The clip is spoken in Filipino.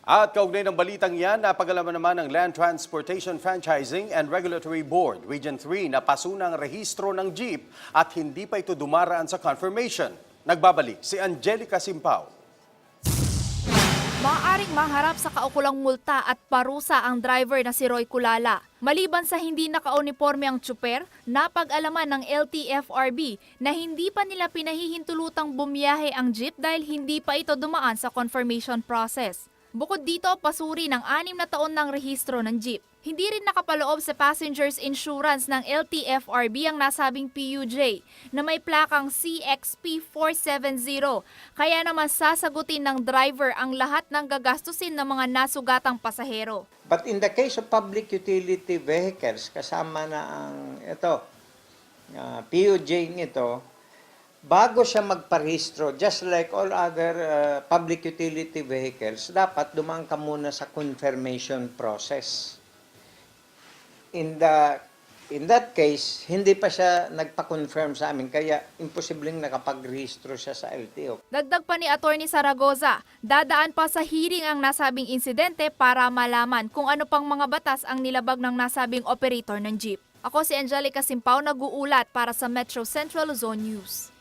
At kaugnay ng balitang yan, napag-alaman naman ng Land Transportation Franchising and Regulatory Board, Region 3, na pasunang rehistro ng jeep at hindi pa ito dumaraan sa confirmation. Nagbabalik si Angelica Simpao. Maaaring maharap sa kaukulang multa at parusa ang driver na si Roy Culala. Maliban sa hindi naka-uniforme ang tsuper, napag-alaman ng LTFRB na hindi pa nila pinahihintulutang bumiyahe ang jeep dahil hindi pa ito dumaan sa confirmation process. Bukod dito, pasuri ng 6 na taon ng rehistro ng jeep. Hindi rin nakapaloob sa passengers insurance ng LTFRB ang nasabing PUJ na may plakang CXP470. Kaya naman sasagutin ng driver ang lahat ng gagastusin ng mga nasugatang pasahero. But in the case of public utility vehicles, kasama na ang PUJ nito, bago siya magparehistro, just like all other public utility vehicles, dapat dumaan ka muna sa confirmation process. In that case, hindi pa siya nagpa-confirm sa amin, kaya imposibleng nakapag-rehistro siya sa LTO. Dagdag pa ni Atty. Zaragoza, dadaan pa sa hearing ang nasabing insidente para malaman kung ano pang mga batas ang nilabag ng nasabing operator ng jeep. Ako si Angelica Simpao, nag-uulat para sa Metro Central Luzon News.